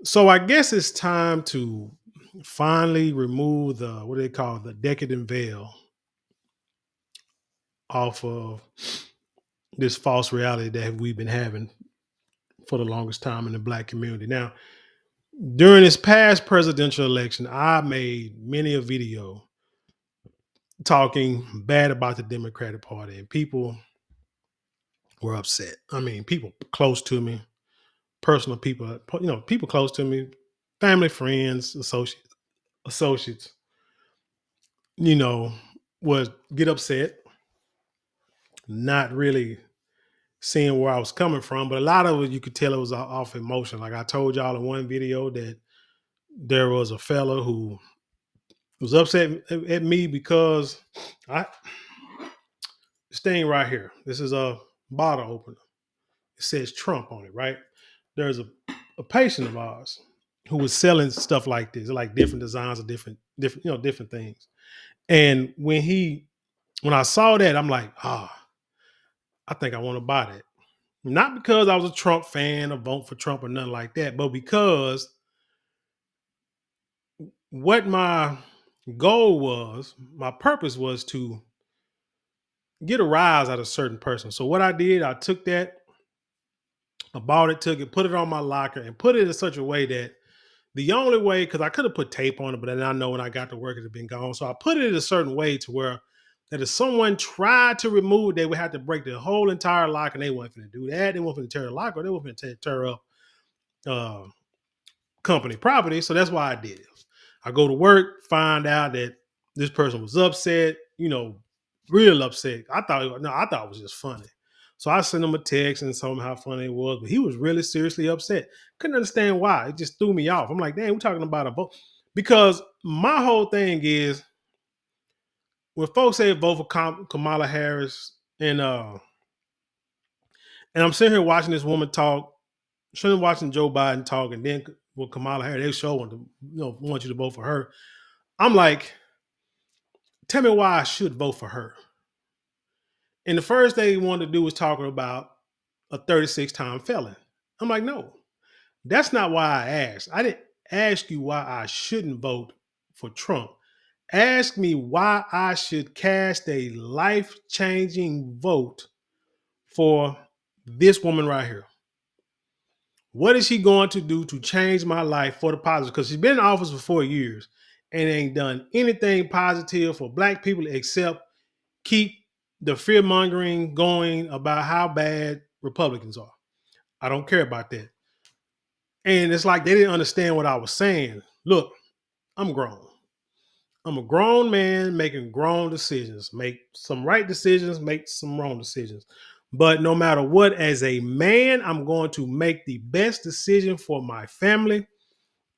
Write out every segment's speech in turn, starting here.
So I guess it's time to finally remove the what they call the decadent veil off of this false reality that we've been having for the longest time in the black community. Now, during this past presidential election, I made many a video talking bad about the Democratic Party, and people were upset. I mean, people close to me, personal people, people close to me, family, friends, associates, you know, would get upset, not really seeing where I was coming from. But a lot of it, you could tell it was off emotion. Like I told y'all in one video that there was a fella who was upset at me because I staying right here. This is a bottle opener. It says Trump on it, right? There's a patient of ours who was selling stuff like this, like different designs of different things. And when I saw that, I'm like, I think I want to buy that. Not because I was a Trump fan or vote for Trump or nothing like that, but because what my purpose was to get a rise out of a certain person. So what I did, I took that, I bought it, took it, put it on my locker, and put it in such a way that the only way, because I could have put tape on it, but then I know when I got to work, it had been gone. So I put it in a certain way to where that if someone tried to remove it, they would have to break the whole entire lock, and they weren't going to do that. They weren't going to tear the lock, or they weren't going to tear up uh, company property. So that's why I did it. I go to work, find out that this person was upset, real upset. I thought it was just funny. So I sent him a text and told him how funny it was, but he was really seriously upset. Couldn't understand why. It just threw me off. I'm like, damn, we're talking about a vote. Because my whole thing is when folks say vote for Kamala Harris and I'm sitting here watching this woman talk, sitting watching Joe Biden talk, and then with Kamala Harris, they show want you to vote for her. I'm like, tell me why I should vote for her. And the first thing he wanted to do was talking about a 36-time felon. I'm like, no, that's not why I asked. I didn't ask you why I shouldn't vote for Trump. Ask me why I should cast a life-changing vote for this woman right here. What is she going to do to change my life for the positive? Because she's been in office for 4 years and ain't done anything positive for black people except keep the fear mongering going about how bad Republicans are. I don't care about that. And it's like they didn't understand what I was saying. Look, I'm grown. I'm a grown man making grown decisions. Make some right decisions, make some wrong decisions. But no matter what, as a man, I'm going to make the best decision for my family,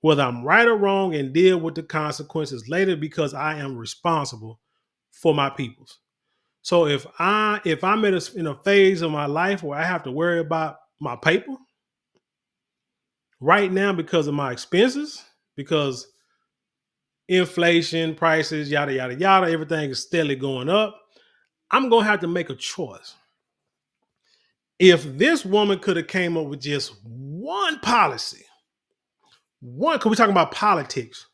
whether I'm right or wrong, and deal with the consequences later because I am responsible for my peoples. So if I'm in a phase of my life where I have to worry about my paper right now because of my expenses, because inflation, prices, yada yada yada, everything is steadily going up, I'm gonna have to make a choice. If this woman could have came up with just one policy, because we're talking about politics.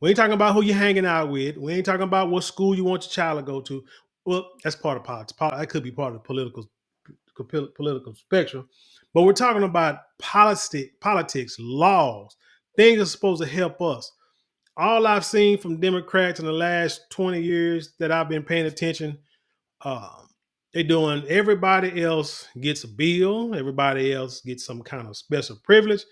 We ain't talking about who you're hanging out with. We ain't talking about what school you want your child to go to. Well, that's part of politics. That could be part of the political spectrum. But we're talking about politics, laws, things that are supposed to help us. All I've seen from Democrats in the last 20 years that I've been paying attention, um, they're doing everybody else gets a bill, everybody else gets some kind of special privilege.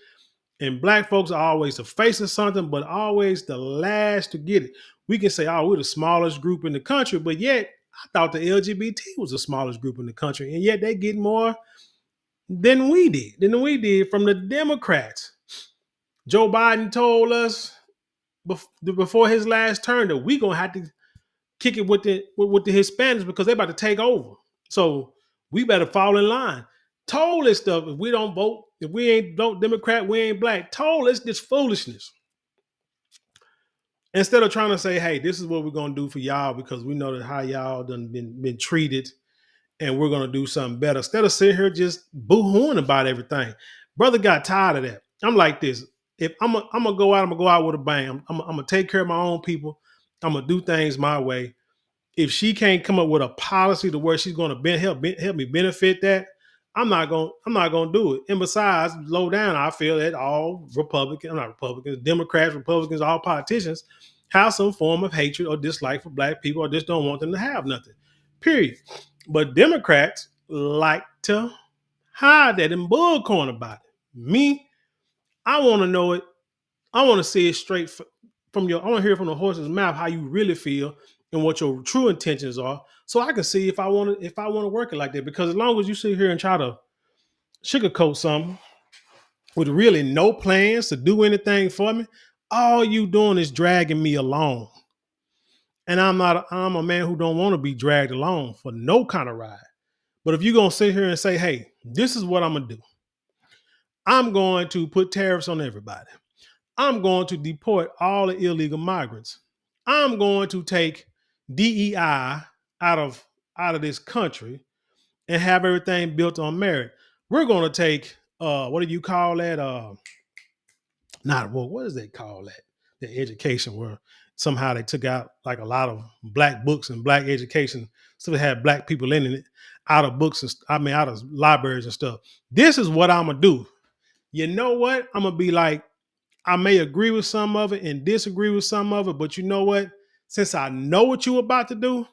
And black folks are always the face of something, but always the last to get it. We can say, oh, we're the smallest group in the country, but yet I thought the LGBT was the smallest group in the country, and yet they get more than we did from the Democrats. Joe Biden told us before his last term that we're gonna have to kick it with the Hispanics because they're about to take over. So we better fall in line. Told us stuff. If we don't vote, if we ain't vote Democrat, we ain't black. Told us this foolishness. Instead of trying to say, hey, this is what we're gonna do for y'all because we know that how y'all done been treated and we're gonna do something better. Instead of sitting here just boo-hooing about everything. Brother got tired of that. I'm like this. If I'm gonna go out, I'm gonna go out with a bang. I'm gonna take care of my own people. I'm gonna do things my way. If she can't come up with a policy to where she's gonna help me benefit that, I'm not gonna do it. And besides, low down, I feel that all Republicans, not Republicans, Democrats, Republicans, all politicians have some form of hatred or dislike for black people, or just don't want them to have nothing. Period. But Democrats like to hide that and bullcorn about it. Me, I want to know it. I want to see it straight from your. I want to hear from the horse's mouth how you really feel and what your true intentions are, so I can see if I want to work it like that. Because as long as you sit here and try to sugarcoat something with really no plans to do anything for me, all you doing is dragging me along. And I'm a man who don't want to be dragged along for no kind of ride. But if you're gonna sit here and say, hey, this is what I'm gonna do. I'm going to put tariffs on everybody. I'm going to deport all the illegal migrants. I'm going to take DEI out of this country and have everything built on merit. We're going to take what do you call that? Not well, what does they call that? The education where somehow they took out like a lot of black books and black education, so they had black people in it out of books and out of libraries and stuff. This is what I'm gonna do. You know what? I'm gonna be like, I may agree with some of it and disagree with some of it, but you know what? Since I know what you're about to do,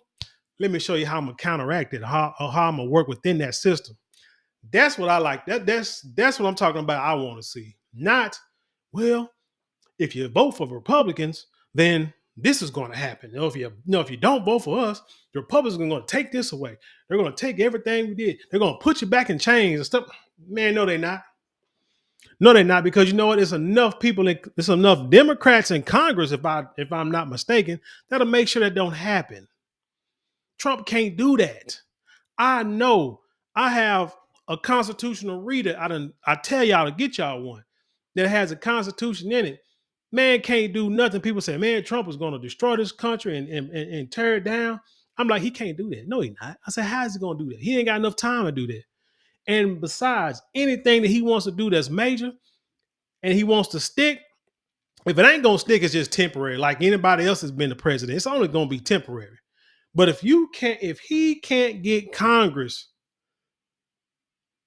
let me show you how I'm gonna counteract it, how I'm gonna work within that system. That's what I like. That's what I'm talking about. I want to see. Not, well, if you vote for Republicans, then this is going to happen. If you don't vote for us, the Republicans are going to take this away. They're going to take everything we did. They're going to put you back in chains and stuff. Man, no, they're not. No, they're not, because you know what? There's enough people, there's enough Democrats in Congress, if I'm not mistaken, that'll make sure that don't happen. Trump can't do that. I know. I have a constitutional reader. I tell y'all to get y'all one that has a constitution in it. Man can't do nothing. People say, man, Trump is going to destroy this country and tear it down. I'm like, he can't do that. No, he's not. I said, how is he going to do that? He ain't got enough time to do that. And besides, anything that he wants to do that's major and he wants to stick, if it ain't going to stick, it's just temporary. Like anybody else has been the president, it's only going to be temporary. But if he can't get Congress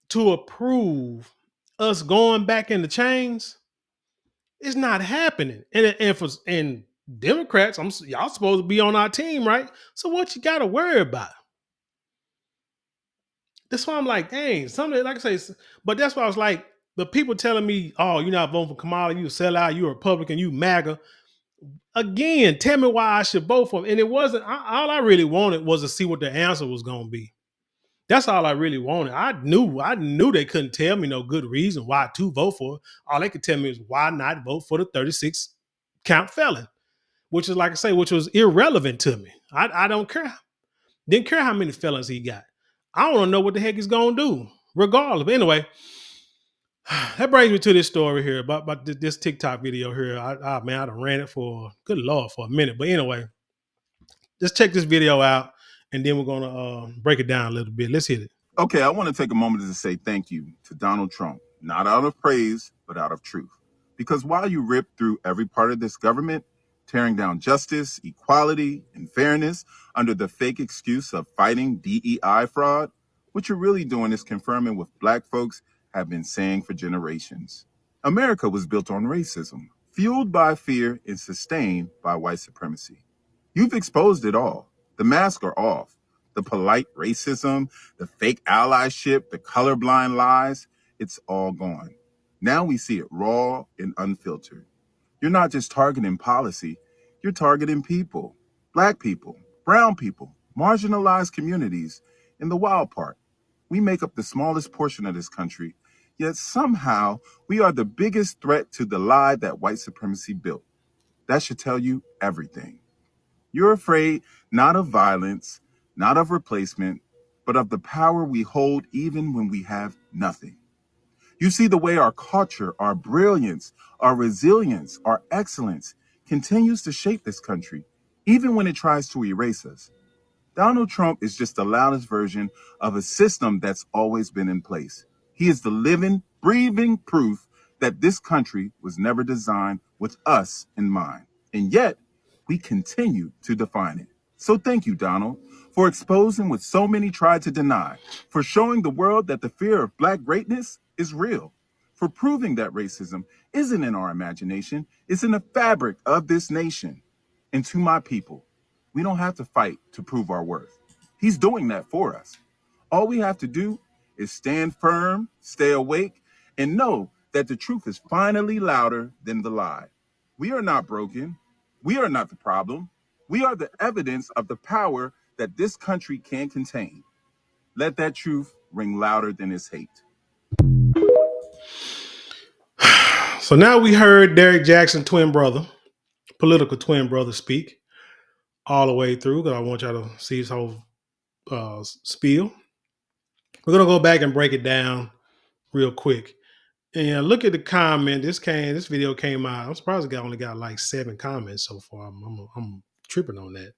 to approve us going back in the chains, it's not happening. And Democrats, y'all supposed to be on our team, right? So what you got to worry about? That's why I'm like, dang, something like I say. But that's why I was like, the people telling me, oh, you're not voting for Kamala, you a sellout, you a Republican, you MAGA. Again, tell me why I should vote for him. And it wasn't, all I really wanted was to see what the answer was going to be. That's all I really wanted. I knew they couldn't tell me no good reason why to vote for it. All they could tell me is why not vote for the 36 count felon, which is, like I say, which was irrelevant to me. I don't care. Didn't care how many felons he got. I want to know what the heck he's going to do, regardless. But anyway, that brings me to this story here about this TikTok video here. I done ran it for, good Lord, for a minute. But anyway, let's check this video out, and then we're going to break it down a little bit. Let's hit it. Okay, I want to take a moment to say thank you to Donald Trump, not out of praise, but out of truth. Because while you rip through every part of this government, tearing down justice, equality, and fairness under the fake excuse of fighting DEI fraud, what you're really doing is confirming what Black folks have been saying for generations. America was built on racism, fueled by fear and sustained by white supremacy. You've exposed it all. The masks are off. The polite racism, the fake allyship, the colorblind lies, it's all gone. Now we see it raw and unfiltered. You're not just targeting policy, you're targeting people, Black people, brown people, marginalized communities. In the wild part, we make up the smallest portion of this country, yet somehow we are the biggest threat to the lie that white supremacy built. That should tell you everything. You're afraid not of violence, not of replacement, but of the power we hold even when we have nothing. You see the way our culture, our brilliance, our resilience, our excellence continues to shape this country, even when it tries to erase us. Donald Trump is just the loudest version of a system that's always been in place. He is the living, breathing proof that this country was never designed with us in mind. And yet, we continue to define it. So thank you, Donald, for exposing what so many tried to deny, for showing the world that the fear of Black greatness is real, for proving that racism isn't in our imagination, it's in the fabric of this nation. And to my people, we don't have to fight to prove our worth. He's doing that for us. All we have to do is stand firm, stay awake, and know that the truth is finally louder than the lie. We are not broken. We are not the problem. We are the evidence of the power that this country can contain. Let that truth ring louder than its hate. So now we heard Derek Jackson, twin brother, political twin brother, speak all the way through because I want y'all to see his whole spiel. We're going to go back and break it down real quick. And look at the comment. This video came out. I'm surprised it only got like 7 comments so far. I'm tripping on that.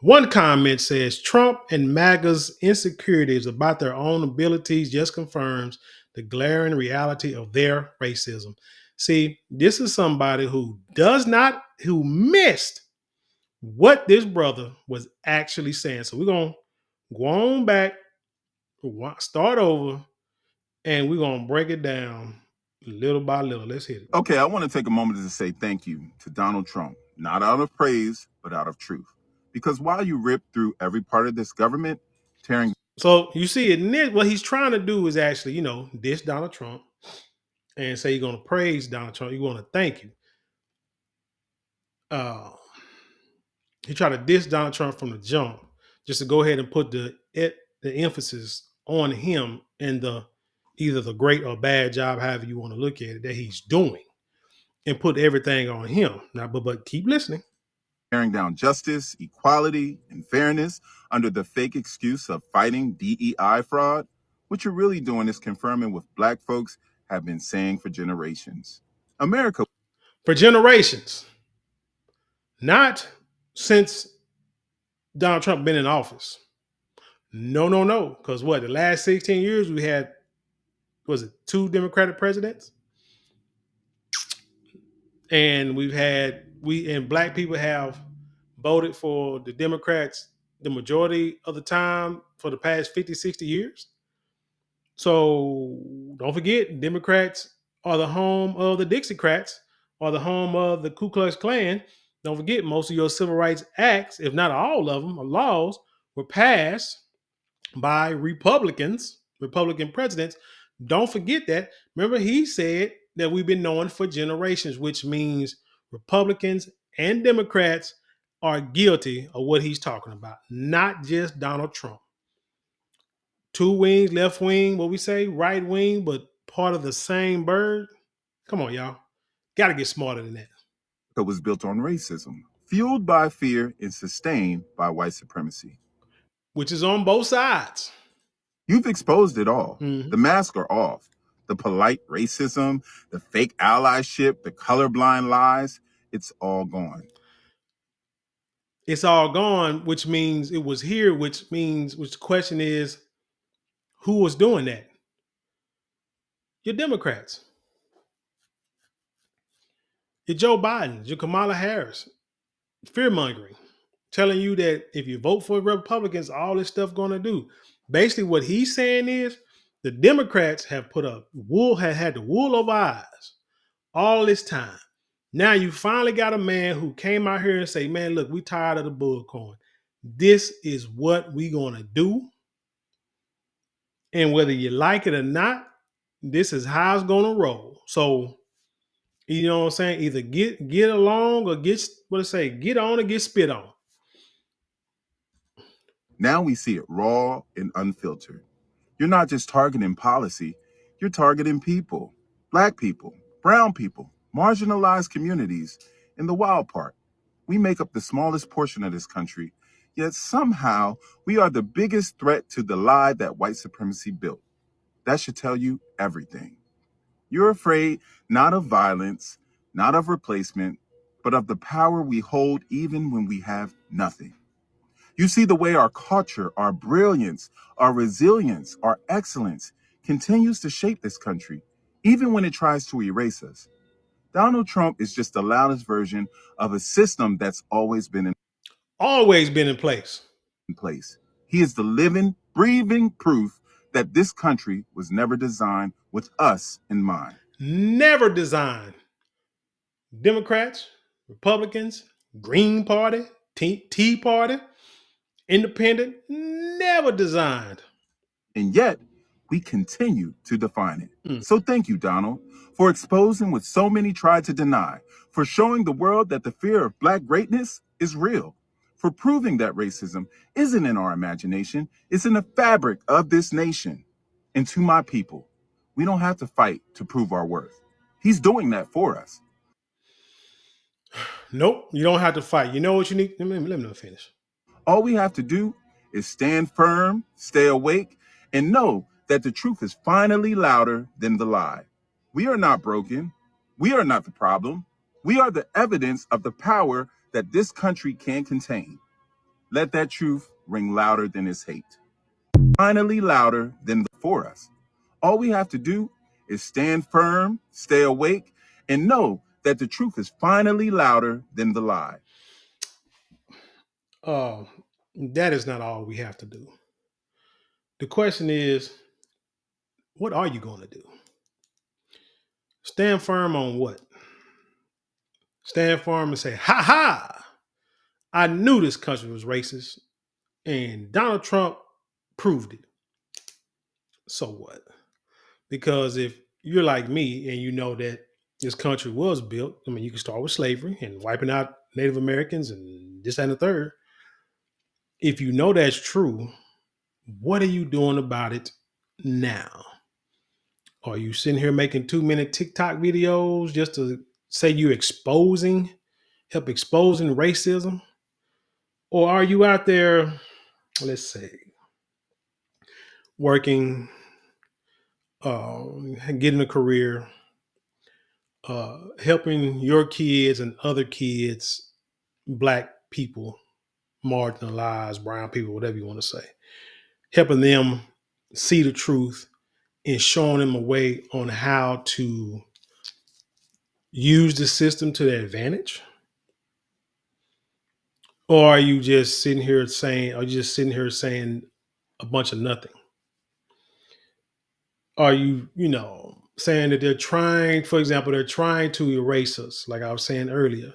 One comment says Trump and MAGA's insecurities about their own abilities just confirms the glaring reality of their racism. See, this is somebody who missed what this brother was actually saying. So we're going to go on back, start over, and we're going to break it down little by little. Let's hit it. Okay, I want to take a moment to say thank you to Donald Trump, not out of praise, but out of truth. Because while you rip through every part of this government, tearing. So you see, what he's trying to do is actually, diss Donald Trump and say you're going to praise Donald Trump. You want to thank you. He tried to diss Donald Trump from the jump just to go ahead and put the emphasis on him and either the great or bad job, however you want to look at it, that he's doing, and put everything on him. Now, but keep listening. Tearing down justice, equality, and fairness under the fake excuse of fighting DEI fraud, what you're really doing is confirming what Black folks have been saying for generations. America. For generations. Not since Donald Trump been in office. No. Because the last 16 years we had, was it 2 Democratic presidents? And Black people have voted for the Democrats the majority of the time for the past 50, 60 years. So don't forget, Democrats are the home of the Dixiecrats, are the home of the Ku Klux Klan. Don't forget, most of your civil rights acts, if not all of them, or laws, were passed by Republican presidents. Don't forget that. Remember, he said that we've been knowing for generations, which means Republicans and Democrats are guilty of what he's talking about, not just Donald Trump. 2 wings, left wing, what we say, right wing, but part of the same bird. Come on, y'all. Got to get smarter than that. It was built on racism, fueled by fear and sustained by white supremacy. Which is on both sides. You've exposed it all. Mm-hmm. The masks are off. The polite racism, the fake allyship, the colorblind lies, it's all gone. It's all gone, which means it was here, which the question is, who was doing that? Your Democrats. Your Joe Biden, your Kamala Harris. Fear-mongering. Telling you that if you vote for Republicans, all this stuff going to do. Basically, what he's saying is the Democrats have had the wool over eyes all this time. Now you finally got a man who came out here and say, man, look, we tired of the bullcorn. This is what we going to do. And whether you like it or not, this is how it's going to roll. So, you know what I'm saying? Either get along or get on or get spit on. Now we see it raw and unfiltered. You're not just targeting policy, you're targeting people, Black people, brown people, marginalized communities. In the wild part, we make up the smallest portion of this country, yet somehow we are the biggest threat to the lie that white supremacy built. That should tell you everything. You're afraid not of violence, not of replacement, but of the power we hold even when we have nothing. You see the way our culture, our brilliance, our resilience, our excellence continues to shape this country, even when it tries to erase us. Donald Trump is just the loudest version of a system that's always been Always been in place. in place. He is the living, breathing proof that this country was never designed with us in mind. Never designed. Democrats, Republicans, Green Party, Tea Party, Independent, never designed. And yet, we continue to define it. Mm. So thank you, Donald, for exposing what so many tried to deny, for showing the world that the fear of Black greatness is real, for proving that racism isn't in our imagination, it's in the fabric of this nation. And to my people, we don't have to fight to prove our worth. He's doing that for us. Nope, you don't have to fight. You know what you need? Let me finish. All we have to do is stand firm, stay awake, and know that the truth is finally louder than the lie. We are not broken. We are not the problem. We are the evidence of the power that this country can contain. Let that truth ring louder than its hate. Finally louder than for us. All we have to do is stand firm, stay awake, and know that the truth is finally louder than the lie. Uh, that is not all we have to do. The question is, what are you going to do? Stand firm on what? Stand firm and say, ha ha, I knew this country was racist and Donald Trump proved it. So what? Because if you're like me and you know that this country was built, I mean, you can start with slavery and wiping out Native Americans and this and the third. If you know that's true, what are you doing about it now? Are you sitting here making 2-minute TikTok videos just to say you're help exposing racism? Or are you out there, let's say, working, uh, getting a career, helping your kids and other kids, Black people, marginalized, brown people, whatever you want to say, helping them see the truth and showing them a way on how to use the system to their advantage? Or are you just sitting here saying a bunch of nothing? Are you, saying that they're trying, for example, they're trying to erase us, like I was saying earlier,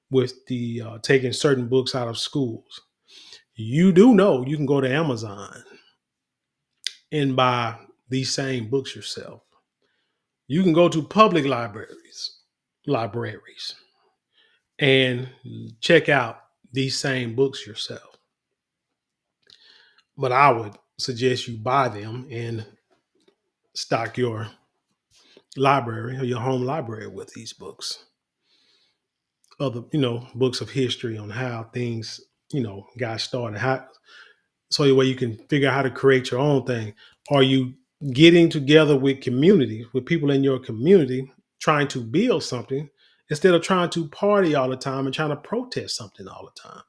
with the taking certain books out of schools? You do know you can go to Amazon and buy these same books yourself. You can go to public libraries, and check out these same books yourself. But I would suggest you buy them and stock your library or your home library with these books. Other, books of history on how things, got started. So the way you can figure out how to create your own thing. Are you getting together with community, with people in your community, trying to build something instead of trying to party all the time and trying to protest something all the time?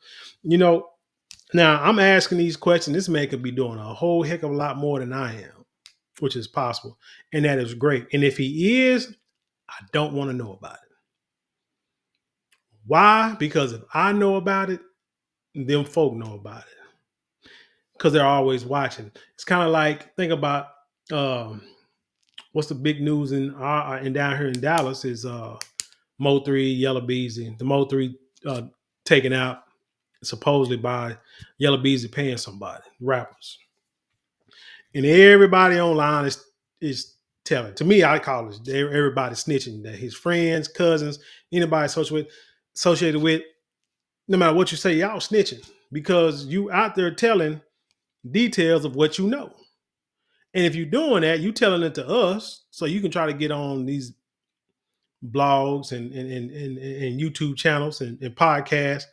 Now I'm asking these questions. This man could be doing a whole heck of a lot more than I am, which is possible. And that is great. And if he is, I don't want to know about it. Why? Because if I know about it, them folk know about it. Because they're always watching. It's kind of like, think about what's the big news in down here in Dallas is Mo 3, Yellow Beezy. The Mo 3 taken out supposedly by Yellow Beezy paying somebody, rappers. And everybody online is telling. To me, I call it everybody snitching, that his friends, cousins, anybody associated with, no matter what you say, y'all snitching because you out there telling details of what you know. And if you're doing that, you telling it to us so you can try to get on these blogs and YouTube channels and podcasts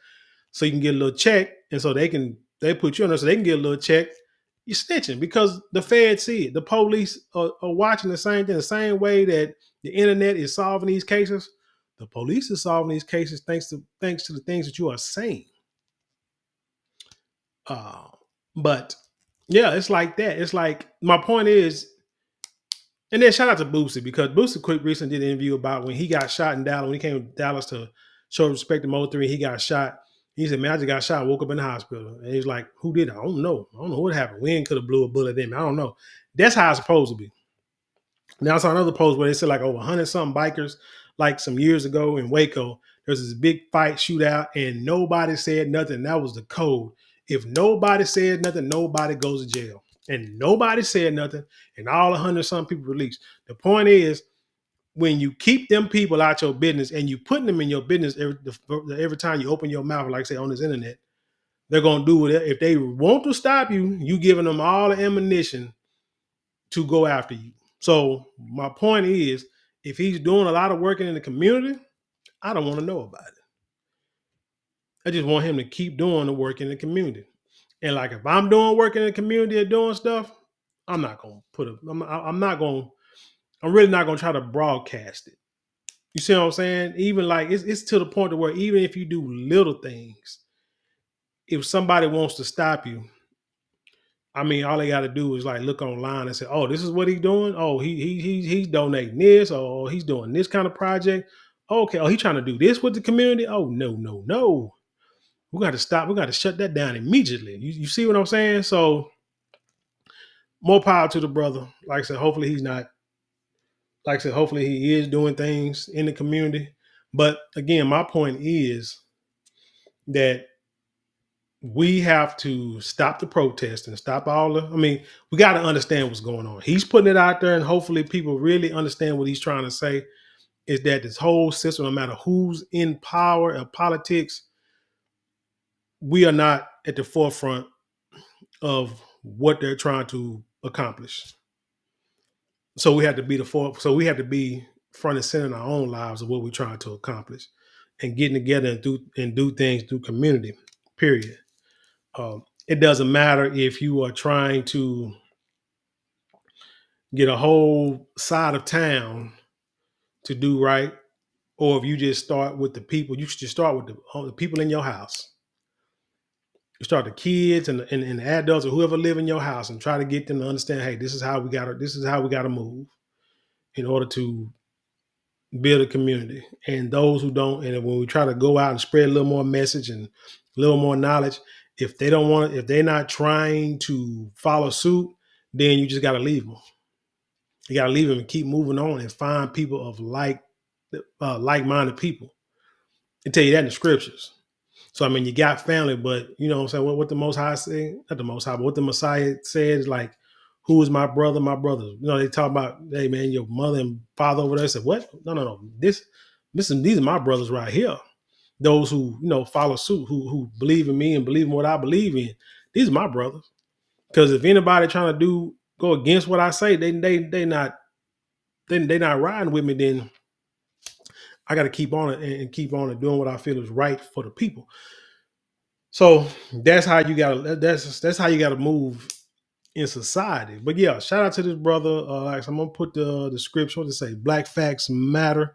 so you can get a little check. And so they put you on there so they can get a little check. You're snitching because the feds see it. The police are watching the same thing, the same way that the internet is solving these cases. The police is solving these cases thanks to the things that you are saying. But yeah, it's like that. It's like, my point is, And then shout out to Boosie because Boosie quick recently did an interview about when he got shot in Dallas, when he came to Dallas to show respect to Mo3, he got shot. He said, man, I just got shot, woke up in the hospital. And he's like, who did it? I don't know. I don't know what happened. Wind could have blew a bullet in me. I don't know. That's how it's supposed to be. Now I saw another post where they said like over 100 something bikers, like some years ago in Waco, there's this big fight shootout and nobody said nothing. That was the code. If nobody said nothing, nobody goes to jail. And nobody said nothing, and all 100 some people released. The point is, when you keep them people out your business and you putting them in your business every time you open your mouth, like say on this internet, they're gonna do it. If they want to stop you, you giving them all the ammunition to go after you. So my point is, if he's doing a lot of working in the community, I don't want to know about it. I just want him to keep doing the work in the community. And like if I'm doing work in the community or doing stuff, I'm not gonna put a. I'm not gonna. I'm really not gonna try to broadcast it. You see what I'm saying? Even like it's to the point to where even if you do little things, if somebody wants to stop you, I mean, all they got to do is like look online and say, "Oh, this is what he's doing. Oh, he's donating this. Oh, he's doing this kind of project. Okay. Oh, he's trying to do this with the community. Oh, no, no, no. We got to stop. We got to shut that down immediately. You see what I'm saying? So more power to the brother. Like I said, hopefully he's not. Like I said, hopefully he is doing things in the community. But again, my point is that we have to stop the protest and stop all the. I mean, we got to understand what's going on. He's putting it out there, and hopefully, people really understand what he's trying to say. Is that this whole system, no matter who's in power or politics, we are not at the forefront of what they're trying to accomplish. So we have to be So we have to be front and center in our own lives of what we're trying to accomplish, and getting together and do things through community. Period. It doesn't matter if you are trying to get a whole side of town to do right, or if you just start with the people. You should just start with the people in your house. You start the kids and the adults or whoever live in your house, and try to get them to understand, hey, this is how we gotta move in order to build a community. And those who don't, and when we try to go out and spread a little more message and a little more knowledge, if they don't want it, if they're not trying to follow suit, then you just got to leave them. You got to leave them and keep moving on and find people of like-minded people. They tell you that in the scriptures. So I mean, you got family, but you know what I'm saying? What the Most High say? Not the Most High, but what the Messiah said is like, who is my brother? My brother. You know, they talk about, hey man, your mother and father over there. I said, what? No. These are my brothers right here. Those who, follow suit, who believe in me and believe in what I believe in. These are my brothers. Because if anybody trying to go against what I say, they not riding with me, then I got to keep on it and keep on it doing what I feel is right for the people. So that's how you gotta move in society. But yeah, shout out to this brother. I'm gonna put the description to say Black Facts Matter.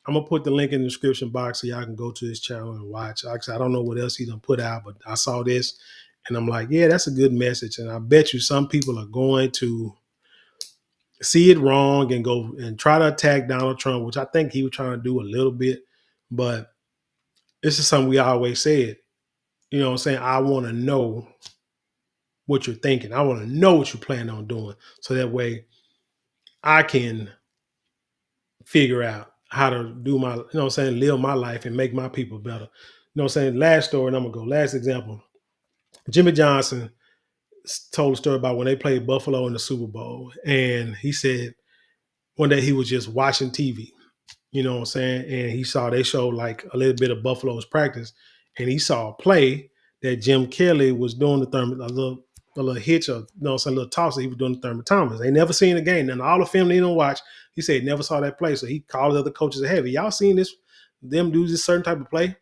I'm gonna put the link in the description box so y'all can go to his channel and watch. Like I said, I don't know what else he done put out, but I saw this and I'm like, yeah, that's a good message. And I bet you some people are going to see it wrong and go and try to attack Donald Trump, which I think he was trying to do a little bit. But this is something we always said. You know what I'm saying? I want to know what you're thinking. I want to know what you plan on doing. So that way I can figure out how to do my, live my life and make my people better. You know what I'm saying? Last story, and I'm going to go. Last example. Jimmy Johnson told a story about when they played Buffalo in the Super Bowl. And he said one day he was just watching TV. You know what I'm saying? And they showed like a little bit of Buffalo's practice. And he saw a play that Jim Kelly was doing a little hitch or, a little toss that he was doing to Thurman Thomas. They never seen the game. And all the film they didn't watch, he said never saw that play. So he called the other coaches and said, hey, y'all seen them do this certain type of play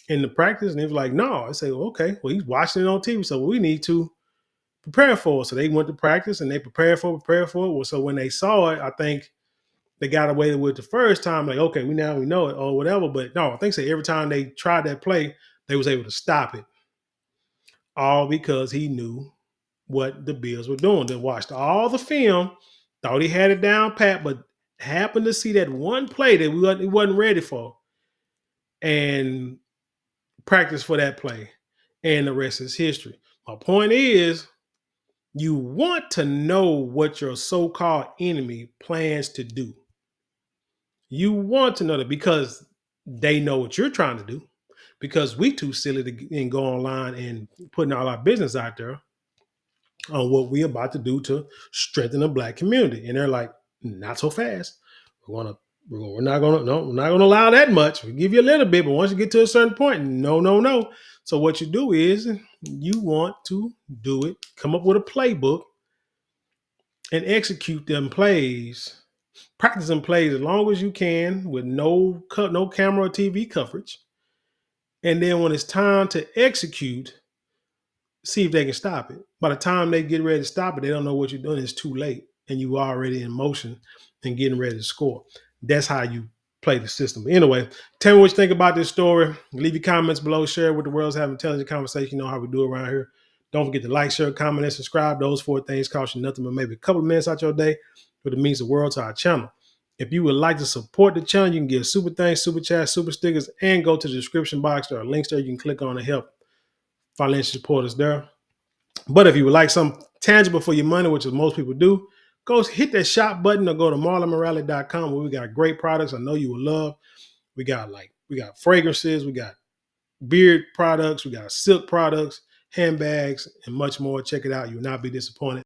in the practice? And he was like, no. I said, well, okay, well, he's watching it on TV. So we need to prepare for it. So they went to practice and they prepared for it. Well, so when they saw it, I think they got away with it the first time, like, okay, we know it or whatever. But no, I think so every time they tried that play, they was able to stop it. All because he knew what the Bills were doing. They watched all the film thought he had it down pat, but happened to see that one play that he wasn't ready for and practice for that play. And the rest is history. My point is, you want to know what your so-called enemy plans to do. You want to know that because they know what you're trying to do. Because we too silly to go online and putting all our business out there on what we're about to do to strengthen the Black community. And they're like, not so fast. We're not gonna allow that much. We give you a little bit, but once you get to a certain point, no, no, no. So what you do is you want to do it, come up with a playbook and execute them plays, practice them plays as long as you can with no camera or TV coverage. And then when it's time to execute, see if they can stop it. By the time they get ready to stop it, they don't know what you're doing. It's too late, and you are already in motion and getting ready to score. That's how you play the system. But anyway, tell me what you think about this story. Leave your comments below. Share with the world. Have intelligent conversation. You know how we do around here. Don't forget to like, share, comment, and subscribe. Those 4 things cost you nothing but maybe a couple of minutes out your day, but it means the world to our channel. If you would like to support the channel, you can give super thanks, super chat, super stickers, and go to the description box. There are links there you can click on to help financial support us there. But if you would like something tangible for your money, which is most people do, go hit that shop button or go to marlonmorale.com where we got great products I know you will love. We got fragrances, we got beard products, we got silk products, handbags, and much more. Check it out. You will not be disappointed.